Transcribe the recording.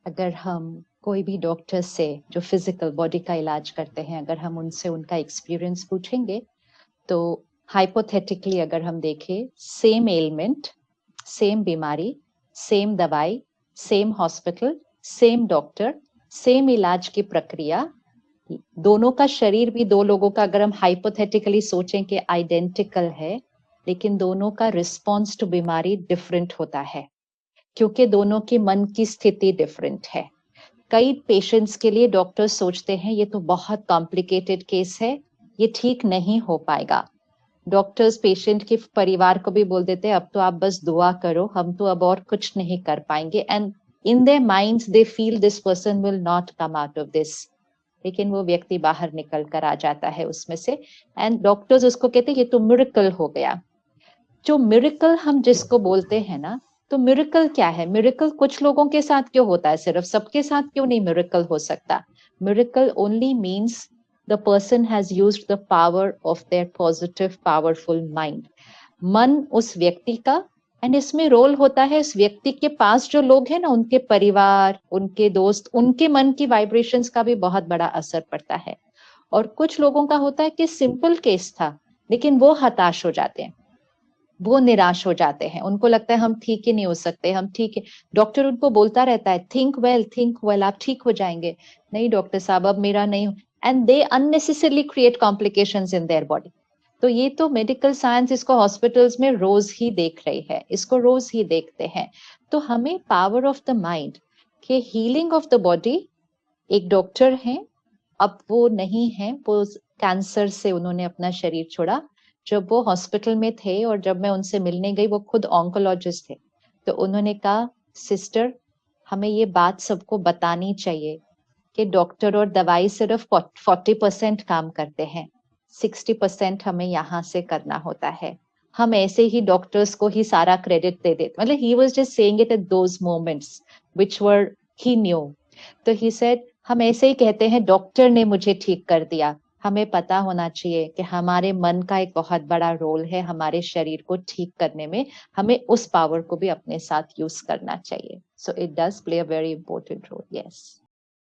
अगर हम कोई भी डॉक्टर से जो फिजिकल बॉडी का इलाज करते हैं, अगर हम उनसे उनका एक्सपीरियंस पूछेंगे, तो हाइपोथेटिकली अगर हम देखें, सेम एलिमेंट, सेम बीमारी, सेम दवाई, same hospital, same doctor, same इलाज की प्रक्रिया, दोनों का शरीर भी दो लोगों का अगर हम हाइपोथेटिकली सोचें कि आइडेंटिकल है, लेकिन दोनों का रिस्पॉन्स टू बीमारी डिफरेंट होता है, क्योंकि दोनों की मन की स्थिति डिफरेंट है। कई पेशेंट्स के लिए डॉक्टर सोचते हैं ये तो बहुत कॉम्प्लिकेटेड केस है, ये ठीक नहीं हो पाएगा। डॉक्टर्स पेशेंट के परिवार को भी बोल देते हैं अब तो आप बस दुआ करो, हम तो अब और कुछ नहीं कर पाएंगे, and in their minds they feel this person will not come out of this, लेकिन वो व्यक्ति बाहर निकल कर आ जाता है उसमें से, एंड डॉक्टर्स उसको कहते हैं ये तो मिरेकल हो गया। जो मिरेकल हम जिसको बोलते हैं ना, तो मिरेकल क्या है? मिरेकल कुछ लोगों के साथ क्यों होता है, सिर्फ सबके साथ क्यों नहीं मिरेकल हो सकता? Miracle only means the person has used the power of their positive powerful mind, मन उस व्यक्ति का, एंड इसमें रोल होता है इस व्यक्ति के पास जो लोग हैं ना, उनके परिवार, उनके दोस्त, उनके मन की वाइब्रेशंस का भी बहुत बड़ा असर पड़ता है। और कुछ लोगों का होता है कि सिंपल केस था, लेकिन वो हताश हो जाते हैं, वो निराश हो जाते हैं, उनको लगता है हम ठीक ही नहीं हो सकते, हम ठीक है, डॉक्टर उनको बोलता रहता है थिंक वेल, आप ठीक हो जाएंगे, नहीं डॉक्टर साहब अब मेरा नहीं, and they unnecessarily create complications in their body. तो ये तो मेडिकल साइंस इसको हॉस्पिटल्स में रोज ही देख रही है, इसको रोज ही देखते हैं। तो हमें पावर ऑफ द माइंड के हीलिंग ऑफ द बॉडी, एक डॉक्टर हैं, अब वो नहीं है, वो कैंसर से उन्होंने अपना शरीर छोड़ा। जब वो हॉस्पिटल में थे और जब मैं उनसे मिलने गई, वो खुद ऑन्कोलॉजिस्ट थे, तो उन्होंने कहा सिस्टर हमें ये बात सबको बतानी चाहिए कि डॉक्टर और दवाई सिर्फ 40% काम करते हैं, 60% हमें यहाँ से करना होता है। हम ऐसे ही डॉक्टर्स को ही सारा क्रेडिट दे देते, मतलब he was just saying it at those moments which were he new. तो ही सेड हम ऐसे ही कहते हैं डॉक्टर ने मुझे ठीक कर दिया, हमें पता होना चाहिए कि हमारे मन का एक बहुत बड़ा रोल है हमारे शरीर को ठीक करने में, हमें उस पावर को भी अपने साथ यूज करना चाहिए। So it does play a very important role. Yes.